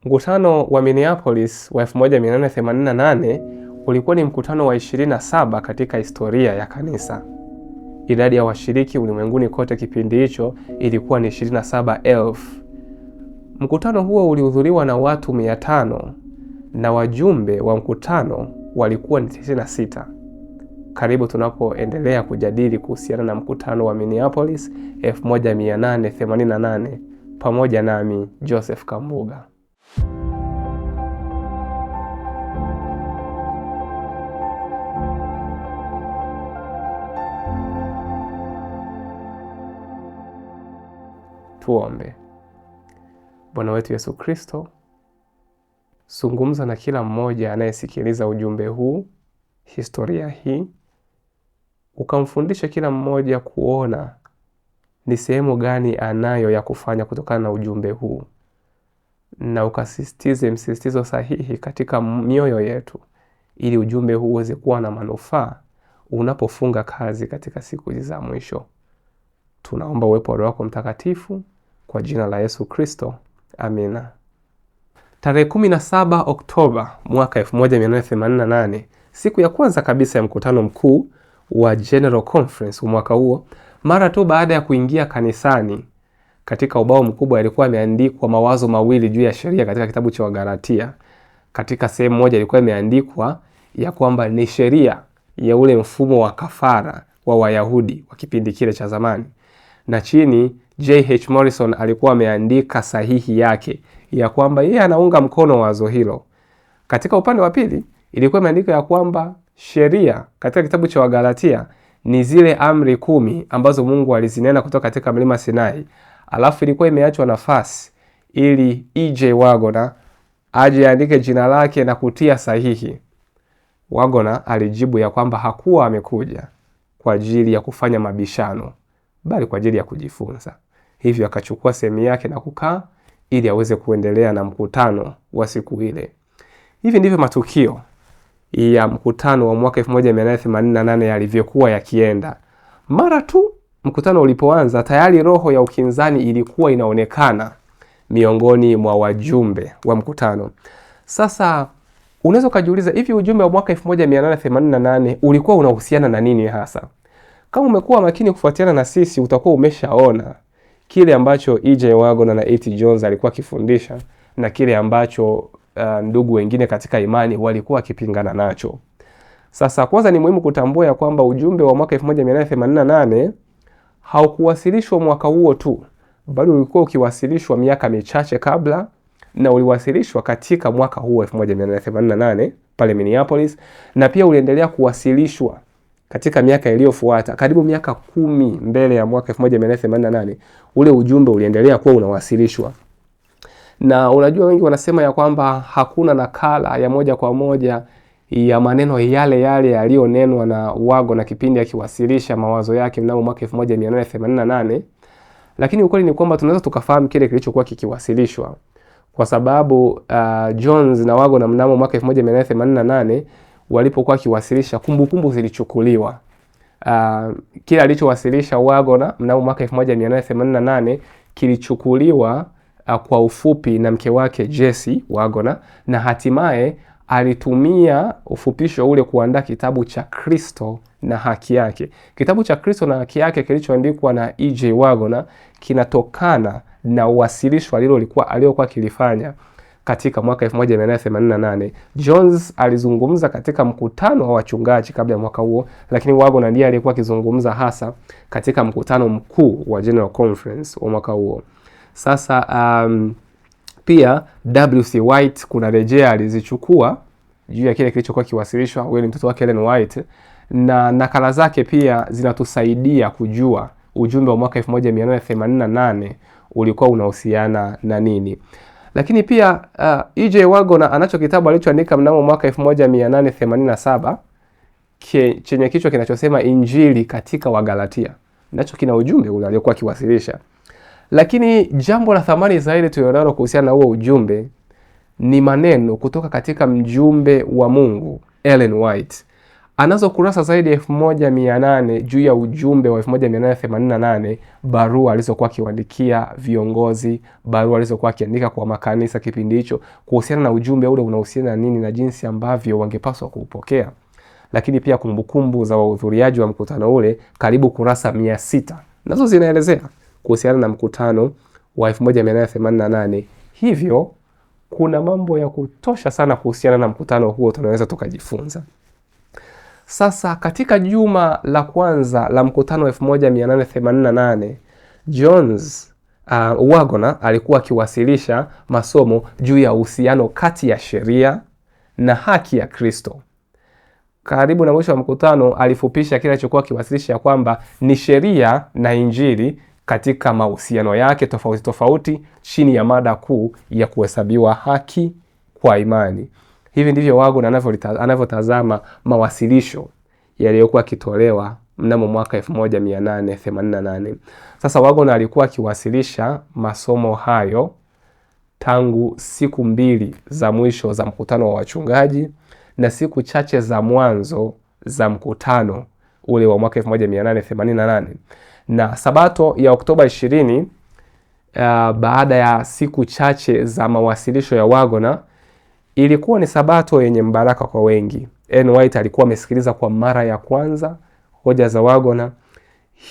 Mkutano wa Minneapolis wa 1888 ulikuwa ni mkutano wa 27 katika historia ya kanisa. Idadi ya washiriki ulimwenguni kote kipindi hicho ilikuwa ni 27,000. Mkutano huo ulihudhuriwa na watu 500 na wajumbe wa mkutano walikuwa ni 96. Karibu tunapoendelea kujadili kuhusiana na mkutano wa Minneapolis 1888 pamoja nami Joseph Kambuga. Tuombe. Bwana wetu Yesu Kristo, zungumza na kila mmoja anayesikiliza ujumbe huu, historia hii. Ukamfundisha kila mmoja kuona ni sehemu gani anayo ya kufanya kutokana na ujumbe huu, na ukasisitize msisitizo sahihi katika mioyo yetu, ili ujumbe huu uweze kuwa na manufaa unapofunga kazi katika siku hizi za mwisho. Tunaomba uwepo wa Roho wako Mtakatifu kwa jina la Yesu Kristo. Amina. Tarehe 17 Oktoba mwaka 1888, siku ya kwanza kabisa ya mkutano mkuu wa General Conference mwaka huo, mara tu baada ya kuingia kanisani, katika ubao mkubwa yalikuwa yameandikwa mawazo mawili juu ya sheria katika kitabu cha Wagalatia. Katika sehemu moja ilikuwa imeandikwa ya kwamba ni sheria ya ule mfumo wa kafara wa Wayahudi wa kipindi kile cha zamani, na chini J.H. Morrison alikuwa ameandika sahihi yake ya kwamba yeye anaunga mkono wazo hilo. Katika upande wa pili ilikuwa imeandika ya kwamba sheria katika kitabu cha Wagalatia ni zile amri 10 ambazo Mungu alizinena kutoka katika mlima Sinai. Alafu ilikuwa imeachwa nafasi ili E.J. Waggoner aje andike jina lake na kutia sahihi. Waggoner alijibu ya kwamba hakuwa amekuja kwa ajili ya kufanya mabishano, bali kwa ajili ya kujifunza. Hivyo akachukua sehemu yake na kukaa ili aweze kuendelea na mkutano wa siku ile. Hivi ndivyo matukio ya mkutano wa mwaka 1888 yalivyokuwa yakienda. Mara tu mkutano ulipoanza, tayari roho ya ukinzani ilikuwa inaonekana miongoni mwa wajumbe wa mkutano. Sasa unaweza kujiuliza, hivi ujumbe wa mwaka 1888 ulikuwa unahusiana na nini hasa? Kama umekuwa makini kufuatiana na sisi, utakuwa umeshaona kile ambacho E.J. Waggoner na A.T. Jones alikuwa akifundisha na kile ambacho ndugu wengine katika imani walikuwa wakipingana nacho. Sasa kwanza ni muhimu kutambua ya kwamba ujumbe wa mwaka 1888 haukuwasilishwa mwaka huo tu, bali ulikuwa ukiwasilishwa miaka michache kabla, na uliwasilishwa katika mwaka huo 1888 pale Minneapolis, na pia uliendelea kuwasilishwa katika miaka iliyofuata. Karibu miaka 10 mbele ya mwaka 1888 ule ujumbe uliendelea kuwa unawasilishwa. Na unajua wengi wanasema ya kwamba hakuna nakala ya moja kwa moja ya maneno yale yale yaliyonenwa na Waggoner na kipindi akiwasilisha mawazo yake mnamo mwaka 1888. Lakini ukweli ni kwamba tunaweza tukafahamu kile kilichokuwa kikiwasilishwa, kwa sababu Jones na Waggoner mnamo mwaka 1888 walipokuwa kiwasilisha, kumbukumbu zilichukuliwa. Kile alichowasilisha Waggoner mnamo mwaka 1888 kilichukuliwa kwa ufupi na mke wake Jessie Waggoner, na hatimaye alitumia ufupisho ule kuandaa kitabu cha Kristo na Haki Yake. Kitabu cha Kristo na Haki Yake kilichoandikwa na E.J. Waggoner kinatokana na uwasilisho aliyokuwa kilifanya katika mwaka 1888. Jones alizungumza katika mkutano wa wachungaji kabla ya mwaka huo, lakini Waggoner ndiye alikuwa akizungumza hasa katika mkutano mkuu wa General Conference wa mwaka huo. Sasa pia W.C. White kuna rejea alizichukua juu ya kile kilichokuwa kiwasilishwa. Huyo ni mtoto wake Ellen White, na nakala zake pia zinatusaidia kujua ujumbe wa mwaka 1888 ulikuwa unahusiana na nini. Lakini pia E.J. Waggoner anacho kitabu alichoandika mnamo mwaka 1887 chenye kichwa kinachosema Injili katika Wagalatia. Nacho kina ujumbe ule aliokuwa akiwasilisha. Lakini jambo la thamani zaidi tulionalo kuhusiana na huo ujumbe ni maneno kutoka katika mjumbe wa Mungu Ellen White, Anazo kurasa zaidi ya 1800 juu ya ujumbe wa 1888, barua alizokuwa akiwaandikia viongozi, barua alizokuwa akiandika kwa makanisa kipindi hicho kuhusiana na ujumbe ule unahusiana na nini na jinsi ambavyo wangepaswa kuupokea. Lakini pia kumbukumbu za wahudhuriaji wa mkutano ule, karibu kurasa 600 nazo zinaelezea kuhusiana na mkutano wa 1888. Hivyo kuna mambo ya kutosha sana kuhusiana na mkutano huo tunaweza tukajifunza. Sasa katika juma la kwanza la mkutano wa 1888, Jones Waggoner alikuwa akiwasilisha masomo juu ya uhusiano kati ya sheria na haki ya Kristo. Karibu na mwisho wa mkutano alifupisha kile alichokuwa akiwasilisha kwamba ni sheria na Injili katika mahusiano yake tofauti tofauti chini ya mada kuu ya kuhesabiwa haki kwa imani. Hivi ndivyo Waggoner anavyotazama mawasilisho yaliyokuwa kitolewa mnamo mwaka 1888. Sasa Waggoner alikuwa akiwasilisha masomo hayo tangu siku 2 za mwisho za mkutano wa wachungaji na siku chache za mwanzo za mkutano ule wa mwaka 1888. Na Sabato ya Oktoba 20, baada ya siku chache za mawasilisho ya Waggoner, ilikuwa ni Sabato yenye mbaraka kwa wengi. Ellen White alikuwa amesikiliza kwa mara ya kwanza hoja za Waggoner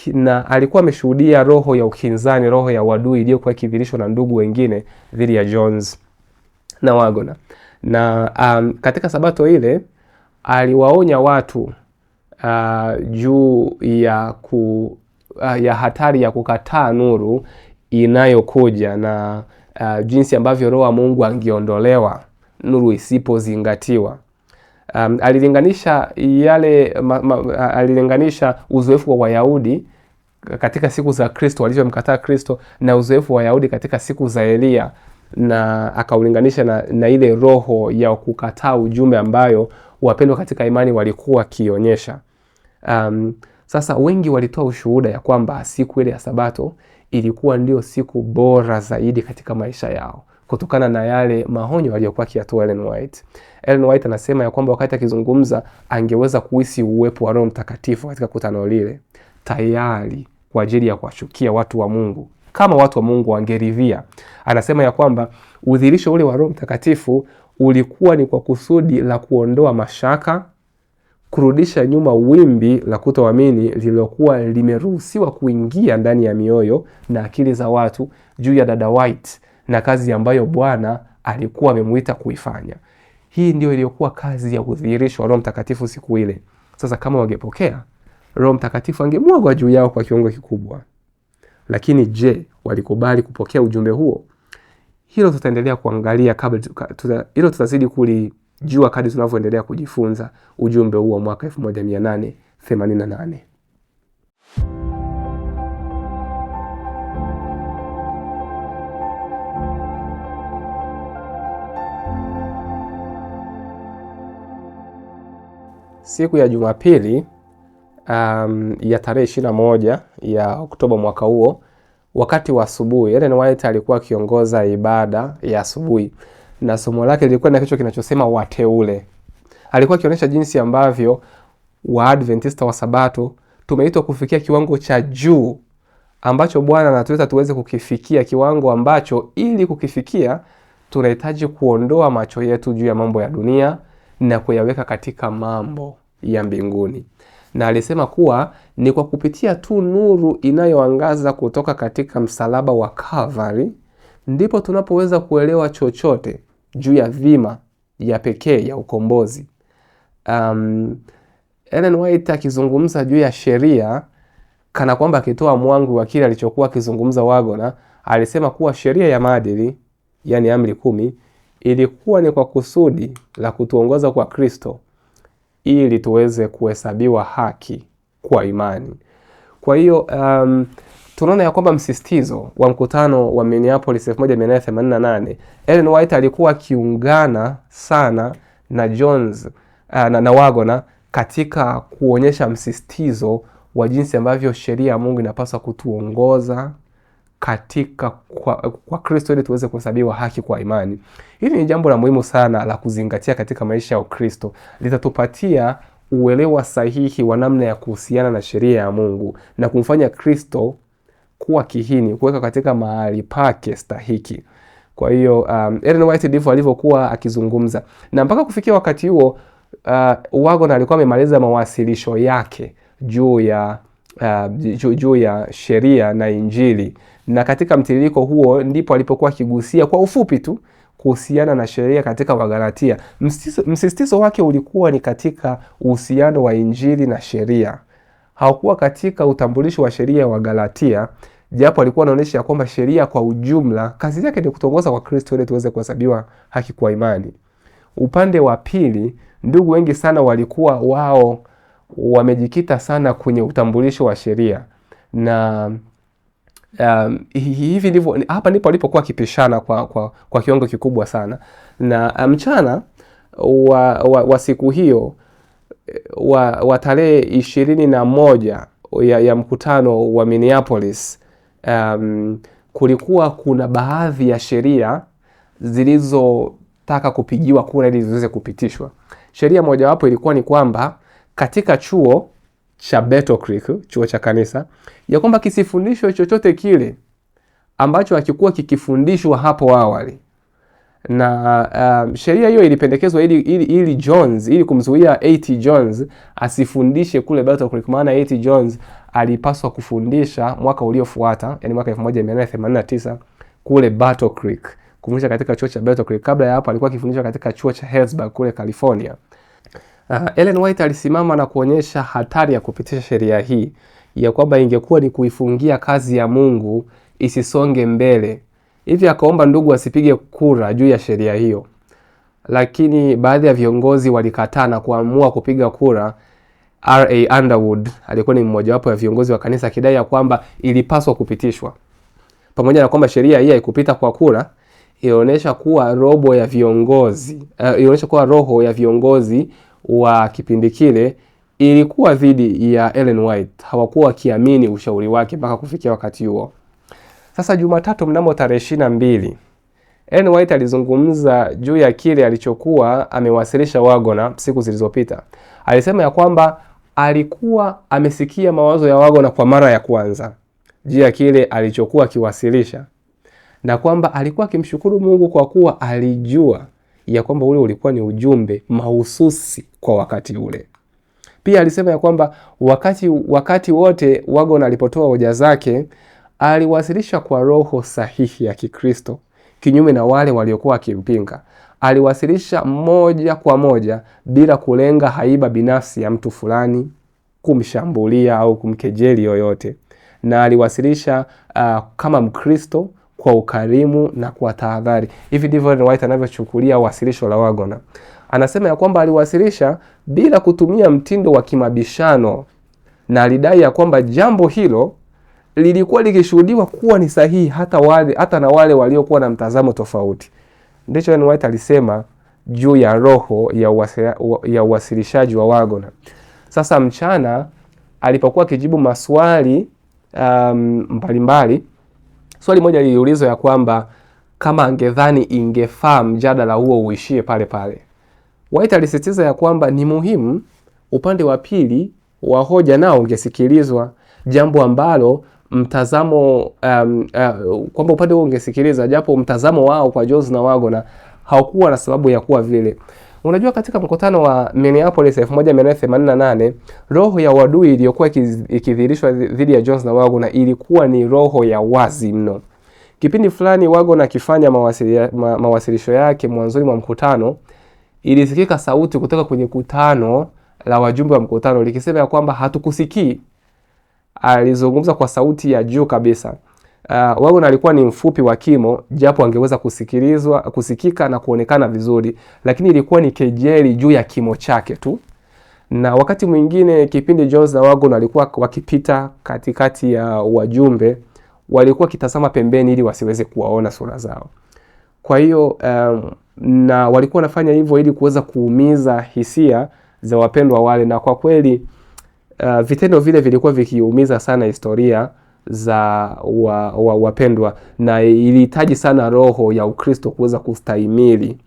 na alikuwa ameshuhudia roho ya ukinzani, roho ya uadui iliyokuwa ikidhihirishwa na ndugu wengine dhidi ya Jones na Waggoner. Na katika Sabato ile aliwaonya watu juu ya hatari ya kukataa nuru inayokuja na jinsi ambavyo roho wa Mungu angeondolewa nuru isipozingatiwa. Alilinganisha uzoefu wa Wayahudi katika siku za Kristo walivyomkataa Kristo na uzoefu wa Wayahudi katika siku za Elia, na akaulinganisha na ile roho ya kukataa ujumbe ambayo wapendwa katika imani walikuwa kionyesha. Sasa wengi walitoa ushuhuda ya kwamba siku ile ya Sabato ilikuwa ndio siku bora zaidi katika maisha yao kutokana na yale maonyo aliyokuwa akiyatoa Ellen White. Ellen White anasema ya kwamba wakati akizungumza angeweza kuhisi uwepo wa Roho Mtakatifu katika kutano lile, tayari kwa ajili ya kuwachukia watu wa Mungu kama watu wa Mungu wangeridhia. Anasema ya kwamba udhihirisho ule wa Roho Mtakatifu ulikuwa ni kwa kusudi la kuondoa mashaka, kurudisha nyuma wimbi la kutoamini lililokuwa limeruhusiwa kuingia ndani ya mioyo na akili za watu juu ya dada White na kazi ambayo Bwana alikuwa amemuita kuifanya. Hii ndio iliyokuwa kazi ya udhihirisho wa Roho Mtakatifu siku ile. Sasa kama wangepokea, Roho Mtakatifu angemwagwa juu yao kwa kiwango kikubwa. Lakini je, walikubali kupokea ujumbe huo? Hilo tutaendelea kuangalia hilo tutazidi kulijua kadri tunavyoendelea kujifunza ujumbe huo mwaka 1888. Siku ya Jumapili ya tarehe 21 ya Oktoba mwaka huo, wakati wa asubuhi, Ellen White alikuwa akiongoza ibada ya asubuhi na somo lake lilikuwa na kichwa kinachosema wateule. Alikuwa akionyesha jinsi ambavyo Waadventista wa Sabato tumeitwa kufikia kiwango cha juu ambacho Bwana anatuita tuweze kukifikia, kiwango ambacho ili kukifikia tunahitaji kuondoa macho yetu juu ya mambo ya dunia na kuyaweka katika mambo ya mbinguni. Na alisema kuwa ni kwa kupitia tu nuru inayoangaza kutoka katika msalaba wa Calvary ndipo tunapoweza kuelewa chochote juu ya dhima ya pekee ya ukombozi. Ellen White akizungumza juu ya sheria kana kwamba akitoa mwangu wa kile alichokuwa akizungumza Waggoner, alisema kuwa sheria ya maadili, yani amri 10, ilikuwa ni kwa kusudi la kutuongoza kwa Kristo ili tuweze kuhesabiwa haki kwa imani. Kwa hiyo tunaona ya kwamba msisitizo wa mkutano wa Minneapolis 1888, Ellen White alikuwa akiungana sana na Jones na Waggoner katika kuonyesha msisitizo wa jinsi ambavyo sheria ya Mungu inapaswa kutuongoza katika kwa Kristo ili tuweze kuhesabiwa haki kwa imani. Hili ni jambo la muhimu sana la kuzingatia katika maisha ya Ukristo. Litatupatia uelewa sahihi wa namna ya kuhusiana na sheria ya Mungu na kumfanya Kristo kuwa kiini, kuweka katika mahali pake stahiki. Kwa hiyo Ellen White ndivyo alivyokuwa akizungumza, na mpaka kufikia wakati huo Wagona alikuwa amemaliza mawasilisho yake juu ya sheria na Injili, na katika mtiririko huo ndipo alipokuwa akigusia kwa ufupi tu kuhusiana na sheria katika Wagalatia. Msisitizo wake ulikuwa ni katika uhusiano wa Injili na sheria, haukuwa katika utambulisho wa sheria wa Galatia, japo alikuwa anaonyesha kwamba sheria kwa ujumla kazi yake ni kutongoza kwa Kristo ili tuweze kuhesabiwa haki kwa imani. Upande wa pili, ndugu wengi sana walikuwa wao wamejikita sana kwenye utambulisho wa sheria, na hivi ndivyo hapa ndipo alipokuwa akipishana kwa kiwango kikubwa sana. Na mchana wa siku hiyo wa tarehe 21 ya mkutano wa Minneapolis, kulikuwa kuna baadhi ya sheria zilizotaka kupigiwa kura ili ziweze kupitishwa. Sheria mojawapo ilikuwa ni kwamba katika chuo cha Battle Creek, chuo cha kanisa, ya kwamba kisifundishwe chochote kile ambacho hakikuwa kikifundishwa hapo awali. Na sheria hiyo ilipendekezwa ili kumzuia A.T. Jones asifundishe kule Battle Creek, maana A.T. Jones alipaswa kufundisha mwaka uliofuata, yani mwaka 1889 kule Battle Creek, kufundisha katika chuo cha Battle Creek. Kabla ya hapo alikuwa akifundisha katika chuo cha Harrisburg kule California. Ellen White alisimama na kuonyesha hatari ya kupitisha sheria hii, ya kwamba ingekuwa ni kuifungia kazi ya Mungu isisonge mbele. Hivi akaomba ndugu asipige kura juu ya sheria hiyo, lakini baadhi ya viongozi walikataa na kuamua kupiga kura. R.A. Underwood alikuwa ni mmoja wapo ya viongozi wa kanisa, akidai ya kwamba ilipaswa kupitishwa. Pamoja na kwamba sheria hii haikupita kwa kura, inaonyesha kuwa roho ya viongozi wa kipindi kile ilikuwa dhidi ya Ellen White. Hawakuwa wakiamini ushauri wake mpaka kufikia wakati huo. Sasa Jumatatu mnamo tarehe 22, Ellen White alizungumza juu ya kile alichokuwa amewasilisha Wagona siku zilizopita. Alisema ya kwamba alikuwa amesikia mawazo ya Wagona kwa mara ya kwanza juu ya kile alichokuwa akiwasilisha, na kwamba alikuwa akimshukuru Mungu kwa kuwa alijua ya kwamba ule ulikuwa ni ujumbe mahususi kwa wakati ule. Pia alisema ya kwamba wakati wote Wagona alipotoa hoja zake, aliwasilisha kwa roho sahihi ya Kikristo, kinyume na wale waliokuwa akimpinga. Aliwasilisha moja kwa moja bila kulenga haiba binafsi ya mtu fulani, kumshambulia au kumkejeli yoyote, na aliwasilisha kama Mkristo kwa ukarimu na kwa tahadhari. Hivi ndivyo Ellen White anavyochukulia wasilisho la Wagona. Anasema ya kwamba aliwasilisha bila kutumia mtindo wa kimabishano, na alidai ya kwamba jambo hilo lilikuwa likishuhudiwa kuwa ni sahihi hata na wale waliokuwa na mtazamo tofauti. Ndicho Ellen White alisema juu ya roho ya uwasilishaji wa Wagona. Sasa mchana alipokuwa akijibu maswali mbalimbali, swali moja liliulizwa ya kwamba kama angedhani ingefaa mjadala huo uishie pale pale. White alisisitiza ya kwamba ni muhimu upande wa pili wa hoja nao ungesikilizwa, jambo ambalo kwamba upande huo ungesikiliza, japo mtazamo wao kwa Jones na Wagona haukuwa na sababu ya kuwa vile. Unajua, katika mkutano wa Minneapolis 1888, roho ya uadui iliyokuwa ikidhihirishwa dhidi ya Jones na Wagona ilikuwa ni roho ya wazi mno. Kipindi fulani Wagona akifanya mawasilisho yake mwanzoni mwa mkutano, ilisikika sauti kutoka kwenye kutano la wajumbe wa mkutano likisema ya kwamba hatukusikii. Alizungumza kwa sauti ya juu kabisa. Wagona alikuwa ni mfupi wa kimo, japo angeweza kusikika na kuonekana vizuri, lakini ilikuwa ni kejeli juu ya kimo chake tu. Na wakati mwingine kipindi Jones na Wagona walikuwa wakipita katikati ya wajumbe, walikuwa kitazama pembeni ili wasiweze kuwaona sura zao. Kwa hiyo na walikuwa wanafanya hivyo ili kuweza kuumiza hisia za wapendwa wale, na kwa kweli vitendo vile vilikuwa vikiumiza sana historia za wapendwa, na ilihitaji sana roho ya Ukristo kuweza kustahimili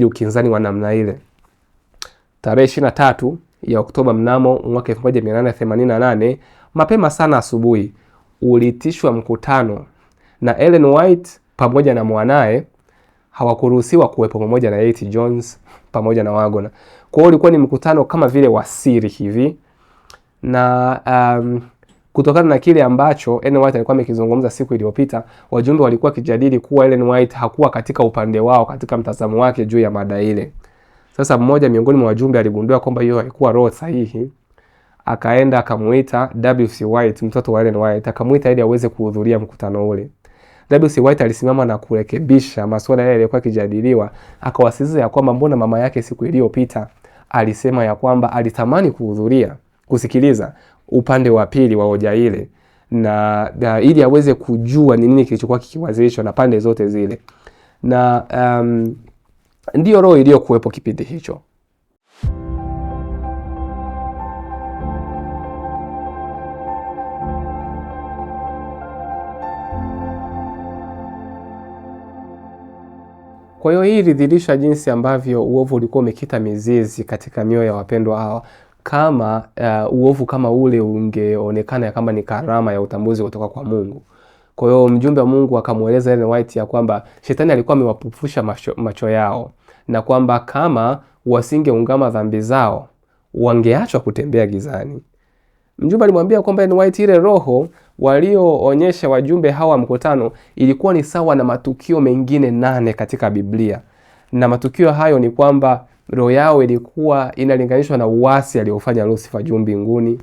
ukinzani wa namna ile. tarehe 23 ya Oktoba mnamo mwaka 1888, mapema sana asubuhi uliitishwa mkutano, na Ellen White pamoja na mwanae hawakuruhusiwa kuwepo pamoja na A.T. Jones pamoja na Waggoner. Kwa hiyo ulikuwa ni mkutano kama vile wa siri hivi, na kutokana na kile ambacho Ellen White alikuwa amekizungumza siku iliyopita, wajumbe walikuwa kijadili kuwa Ellen White hakuwa katika upande wao katika mtazamo wake juu ya mada ile. Sasa mmoja miongoni mwa wajumbe aligundua kwamba hiyo haikuwa roho sahihi, akaenda akamuita W.C. White, mtoto wa Ellen White, akamuita ili aweze kuhudhuria mkutano ule. W.C. White alisimama na kurekebisha masuala yale yalikuwa kijadiliwa, akawasisitiza ya kwamba mbona mama yake siku iliyopita alisema ya kwamba alitamani kusikiliza upande wa pili wa hoja ile, na ili aweze kujua ni nini kilichokuwa kikiwazilishwa na pande zote zile, na ndiyo roho iliyokuwepo kipindi hicho. Kwa hiyo hii ilidhihirisha jinsi ambavyo uovu ulikuwa umekita mizizi katika mioyo ya wapendwa hawa. Kama uovu kama ule ungeonekana kama ni karama ya utambuzi kutoka kwa Mungu. Kwa hiyo mjumbe wa Mungu akamueleza Ellen White ya kwamba shetani alikuwa amewapofusha macho yao, na kwamba kama wasingeungama dhambi zao wangeachwa kutembea gizani. Mjumbe alimwambia kwamba Ellen White, ile roho walioonyesha wajumbe hawa mkutano ilikuwa ni sawa na matukio mengine 8 katika Biblia, na matukio hayo ni kwamba roho yao ilikuwa inalinganishwa na uasi aliofanya Lucifer juu mbinguni.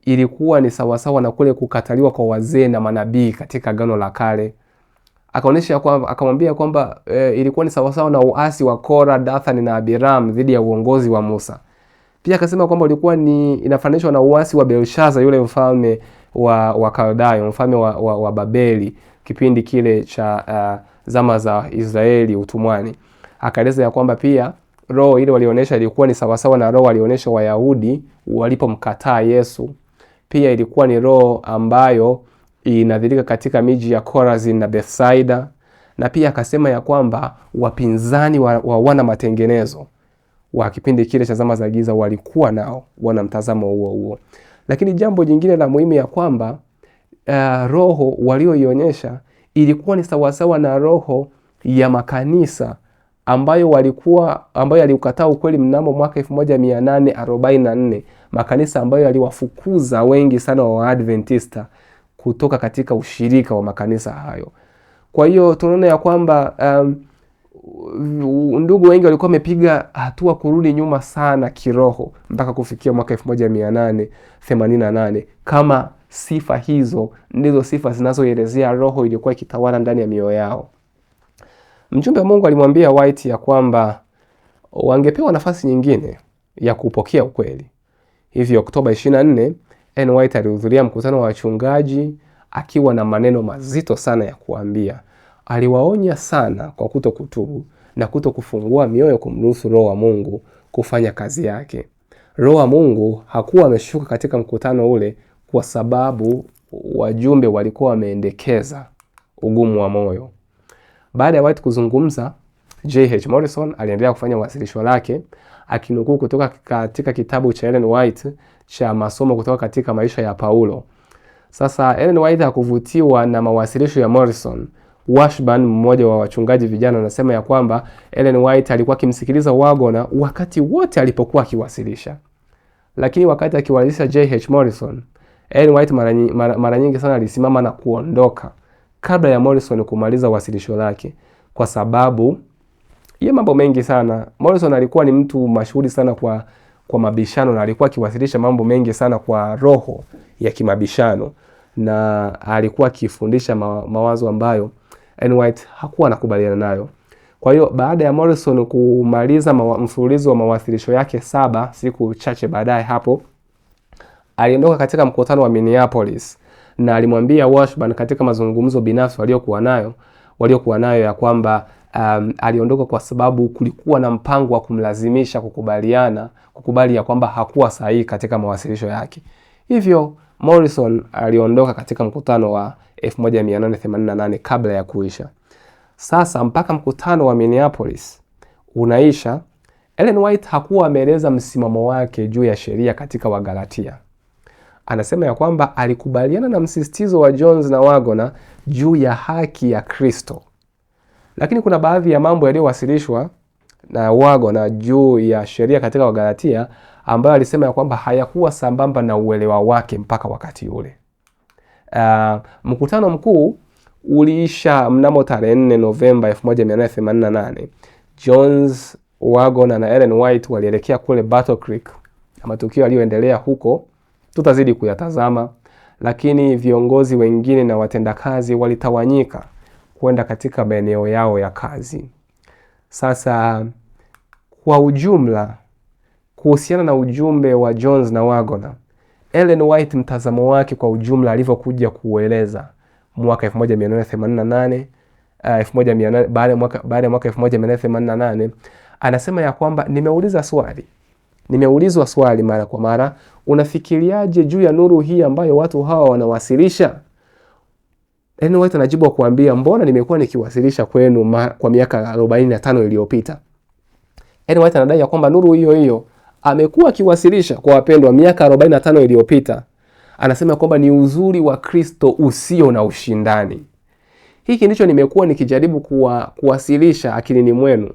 Ilikuwa ni sawasawa na kule kukataliwa kwa wazee na manabii katika Agano la Kale. Akaonyesha kwamba, akamwambia kwamba ilikuwa ni sawasawa na uasi wa Kora, Dathan na Abiram dhidi ya uongozi wa Musa. Pia akasema kwamba ulikuwa ni inafananishwa na uasi wa Belshaza, yule mfalme wa Kaldayo, mfalme wa Babeli, kipindi kile cha zama za Israeli utumwani. Akaeleza ya kwamba pia roho ile walionyesha ilikuwa ni sawasawa na roho walionyesha Wayahudi walipomkataa Yesu. Pia ilikuwa ni roho ambayo inadhirika katika miji ya Chorazin na Bethsaida. Na pia akasema ya kwamba wapinzani wa wana matengenezo wa kipindi kile cha zama za giza walikuwa nao wana mtazamo huo. Lakini jambo jingine la muhimu ya kwamba roho walioionyesha ilikuwa ni sawasawa na roho ya makanisa ambayo yaliukataa ukweli mnamo mwaka 1844, makanisa ambayo yaliwafukuza wengi sana wa Waadventista kutoka katika ushirika wa makanisa hayo. Kwa hiyo tunaona ya kwamba ndugu wengi walikuwa wamepiga hatua kurudi nyuma sana kiroho mpaka kufikia mwaka 1888, kama sifa hizo ndizo sifa zinazoelezea roho ilikuwa ikitawala ndani ya mioyo yao. Mjumbe wa Mungu alimwambia White ya kwamba wangepewa nafasi nyingine ya kupokea ukweli. Hivyo Oktoba 24, Ellen White alihudhuria mkutano wa wachungaji akiwa na maneno mazito sana ya kuambia. Aliwaonya sana kwa kutokutubu na kutokufungua mioyo kumruhusu Roho wa Mungu kufanya kazi yake. Roho wa Mungu hakuwa ameshuka katika mkutano ule kwa sababu wajumbe walikuwa wameendekeza ugumu wa moyo. Baada ya White kuzungumza, J.H. Morrison aliendelea kufanya wasilisho lake akinukuu kutoka katika kitabu cha Ellen White cha masomo kutoka katika maisha ya Paulo. Sasa Ellen White hakuvutiwa na mawasilisho ya Morrison. Washburn, mmoja wa wachungaji vijana, anasema ya kwamba Ellen White alikuwa akimsikiliza Waggoner wakati wote alipokuwa akiwasilisha. Lakini wakati akiwasilisha J.H. Morrison, Ellen White mara nyingi sana alisimama na kuondoka kabla ya Morrison kumaliza wasilisho lake, kwa sababu ya mambo mengi sana. Morrison alikuwa ni mtu mashuhuri sana kwa mabishano, na alikuwa akiwasilisha mambo mengi sana kwa roho ya kimabishano, na alikuwa akifundisha mawazo ambayo Ellen White hakuwa anakubaliana nayo. Kwa hiyo baada ya Morrison kumaliza mfululizo wa mawasilisho yake 7, siku chache baadaye hapo aliondoka katika mkutano wa Minneapolis, na alimwambia Washburn katika mazungumzo binafsi waliokuwa nayo ya kwamba aliondoka kwa sababu kulikuwa na mpango wa kumlazimisha kukubali ya kwamba hakuwa sahihi katika mawasilisho yake. Hivyo Morrison aliondoka katika mkutano wa 1888 kabla ya kuisha. Sasa mpaka mkutano wa Minneapolis unaisha, Ellen White hakuwa ameeleza msimamo wake juu ya sheria katika Wagalatia. Anasema ya kwamba alikubaliana na msisitizo wa Jones na Waggoner juu ya haki ya Kristo. Lakini kuna baadhi ya mambo yaliyowasilishwa na Waggoner juu ya sheria katika Wagalatia ambayo alisema ya kwamba hayakuwa sambamba na uelewa wake mpaka wakati ule. Mkutano mkuu uliisha mnamo tarehe 4 Novemba 1888. Jones, Waggoner na Ellen White walielekea kule Battle Creek. Matukio yaliyoendelea huko tutazidi kuyatazama, lakini viongozi wengine na watendakazi walitawanyika kwenda katika maeneo yao ya kazi. Sasa kwa ujumla, kuhusiana na ujumbe wa Jones na Waggoner, Ellen White mtazamo wake kwa ujumla alivyokuja kueleza mwaka 1888 baada ya mwaka 1888, anasema ya kwamba nimeulizwa swali mara kwa mara, unafikiriaje juu ya nuru hii ambayo watu hawa wanawasilisha? Ellen White anajibu kuambia, mbona nimekuwa nikiwasilisha kwenu kwa miaka 45 iliyopita. Ellen White anadai ya kwamba nuru hiyo hiyo amekuwa akiwasilisha kwa wapendwa miaka 45 iliyopita. Anasema kwamba ni uzuri wa Kristo usio na ushindani. Hiki ndicho nimekuwa nikijaribu kuwasilisha akilini mwenu.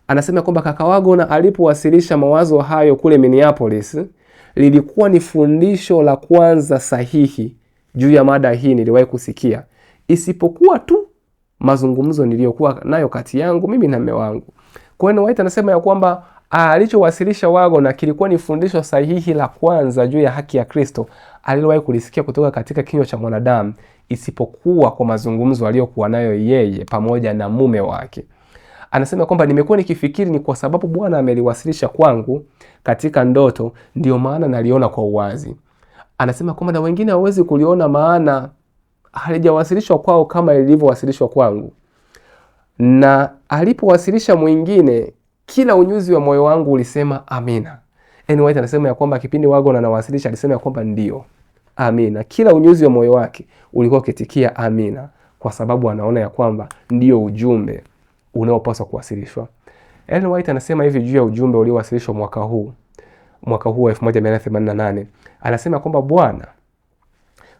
Anasema kwamba kaka Waggoner alipowasilisha mawazo hayo kule Minneapolis, lilikuwa ni fundisho la kwanza sahihi juu ya mada hii niliwahi kusikia, isipokuwa tu mazungumzo niliyokuwa nayo kati yangu mimi na mume wangu. Kwa hiyo White anasema ya kwamba alichowasilisha Waggoner kilikuwa ni fundisho sahihi la kwanza juu ya haki ya Kristo alilowahi kulisikia kutoka katika kinywa cha mwanadamu, isipokuwa kwa mazungumzo aliyokuwa nayo yeye pamoja na mume wake. Anasema kwamba nimekuwa nikifikiri ni kwa sababu Bwana ameliwasilisha kwangu katika ndoto, ndio maana naliona kwa uwazi. Anasema kwamba na wengine hawezi kuliona maana halijawasilishwa kwao kama ilivyowasilishwa kwangu. Na alipowasilisha mwingine, kila unyuzi wa moyo wangu ulisema amina. Ellen White anasema ya kwamba kipindi Waggoner anawasilisha alisema ya kwamba ndio, amina. Kila unyuzi wa moyo wake ulikuwa ukitikia amina, kwa sababu anaona ya kwamba ndio ujumbe unaopaswa kuwasilishwa. Ellen White anasema hivi juu ya ujumbe uliowasilishwa mwaka huu wa 1888. Anasema kwamba Bwana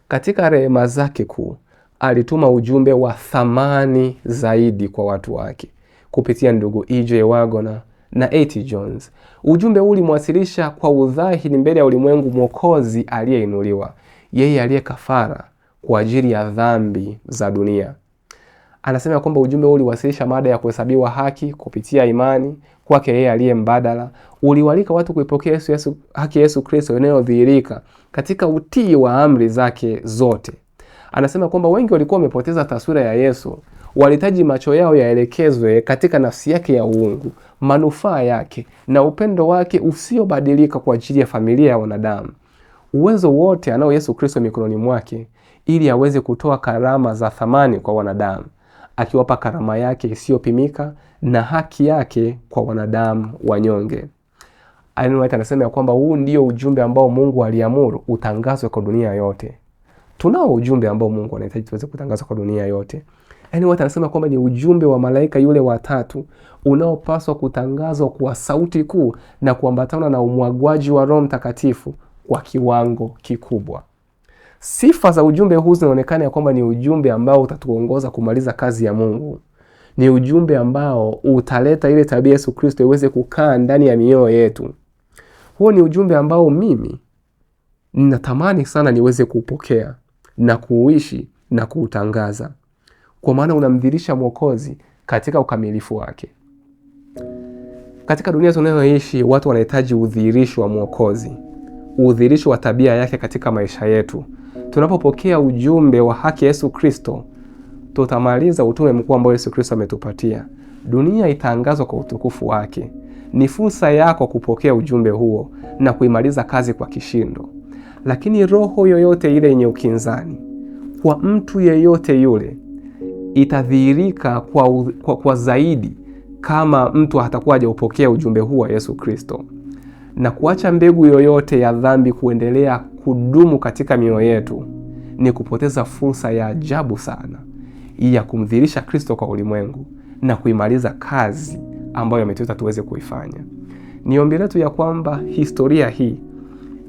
katika rehema zake kuu alituma ujumbe wa thamani zaidi kwa watu wake kupitia ndugu E.J. Waggoner na A.T. Jones. Ujumbe huu ulimwasilisha kwa udhahiri mbele ya ulimwengu Mwokozi aliyeinuliwa, yeye aliye kafara kwa ajili ya dhambi za dunia. Anasema kwamba ujumbe huu uliwasilisha mada ya kuhesabiwa haki kupitia imani kwake yeye aliye mbadala. Uliwalika watu kuipokea haki ya Yesu Kristo inayodhihirika katika utii wa amri zake zote. Anasema kwamba wengi walikuwa wamepoteza taswira ya Yesu, walihitaji macho yao yaelekezwe katika nafsi yake ya uungu, manufaa yake na upendo wake usiobadilika kwa ajili ya familia ya wanadamu. Uwezo wote anao Yesu Kristo mikononi mwake ili aweze kutoa karama za thamani kwa wanadamu, akiwapa karama yake isiyopimika na haki yake kwa wanadamu wanyonge. Ellen White anasema ya kwamba huu ndio ujumbe ambao Mungu aliamuru utangazwe kwa dunia yote. Tunao ujumbe ambao Mungu anahitaji tuweze kutangaza kwa dunia yote. Ellen White anasema kwamba ni ujumbe wa malaika yule watatu unaopaswa kutangazwa kwa sauti kuu na kuambatana na umwagwaji wa Roho Mtakatifu kwa kiwango kikubwa. Sifa za ujumbe huu zinaonekana ya kwamba ni ujumbe ambao utatuongoza kumaliza kazi ya Mungu. Ni ujumbe ambao utaleta ile tabia Yesu Kristo iweze kukaa ndani ya mioyo yetu. Huo ni ujumbe ambao mimi ninatamani sana niweze kupokea na kuuishi na kuutangaza, kwa maana unamdhihirisha Mwokozi katika ukamilifu wake. Katika dunia tunayoishi, watu wanahitaji udhihirisho wa Mwokozi, udhihirisho wa tabia yake katika maisha yetu. Tunapopokea ujumbe wa haki ya Yesu Kristo, tutamaliza utume mkuu ambao Yesu Kristo ametupatia. Dunia itaangazwa kwa utukufu wake. Ni fursa yako kupokea ujumbe huo na kuimaliza kazi kwa kishindo. Lakini roho yoyote ile yenye ukinzani kwa mtu yeyote yule itadhihirika kwa zaidi kama mtu hatakuwa hajaupokea ujumbe huu wa Yesu Kristo, na kuacha mbegu yoyote ya dhambi kuendelea kudumu katika mioyo yetu ni kupoteza fursa ya ajabu sana ya kumdhihirisha Kristo kwa ulimwengu na kuimaliza kazi ambayo ametuita tuweze kuifanya. Ni ombi letu ya kwamba historia hii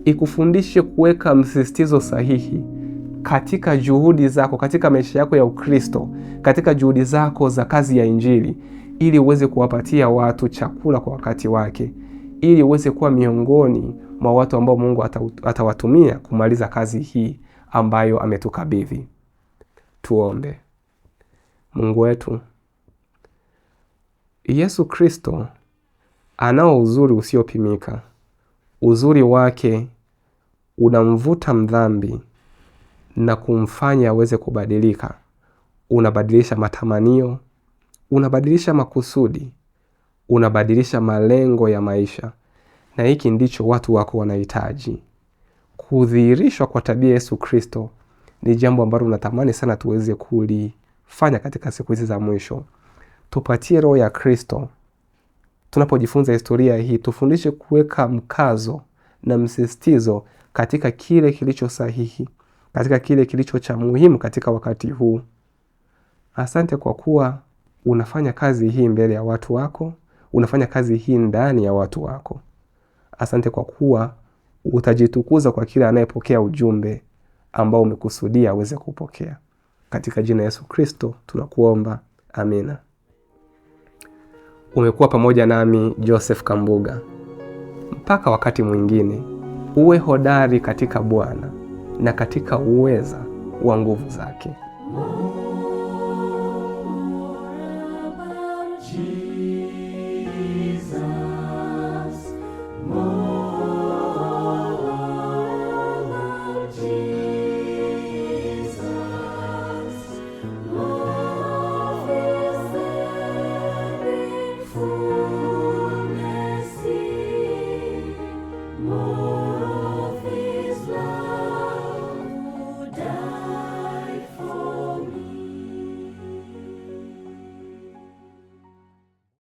ikufundishe kuweka msisitizo sahihi katika juhudi zako, katika maisha yako ya Ukristo, katika juhudi zako za kazi ya Injili, ili uweze kuwapatia watu chakula kwa wakati wake, ili uweze kuwa miongoni mwa watu ambao Mungu atawatumia kumaliza kazi hii ambayo ametukabidhi. Tuombe. Mungu wetu, Yesu Kristo anao uzuri usiopimika. Uzuri wake unamvuta mdhambi na kumfanya aweze kubadilika. Unabadilisha matamanio, unabadilisha makusudi, unabadilisha malengo ya maisha. Na hiki ndicho watu wako wanahitaji. Kudhihirishwa kwa tabia Yesu Kristo ni jambo ambalo natamani sana tuweze kulifanya katika siku hizi za mwisho. Tupatie roho ya Kristo. Tunapojifunza historia hii, tufundishe kuweka mkazo na msisitizo katika kile kilicho sahihi, katika kile kilicho cha muhimu katika wakati huu. Asante kwa kuwa unafanya kazi hii mbele ya watu wako, unafanya kazi hii ndani ya watu wako. Asante kwa kuwa utajitukuza kwa kila anayepokea ujumbe ambao umekusudia aweze kupokea. Katika jina Yesu Kristo tunakuomba. Amina. Umekuwa pamoja nami Joseph Kambuga. Mpaka wakati mwingine, uwe hodari katika Bwana na katika uweza wa nguvu zake.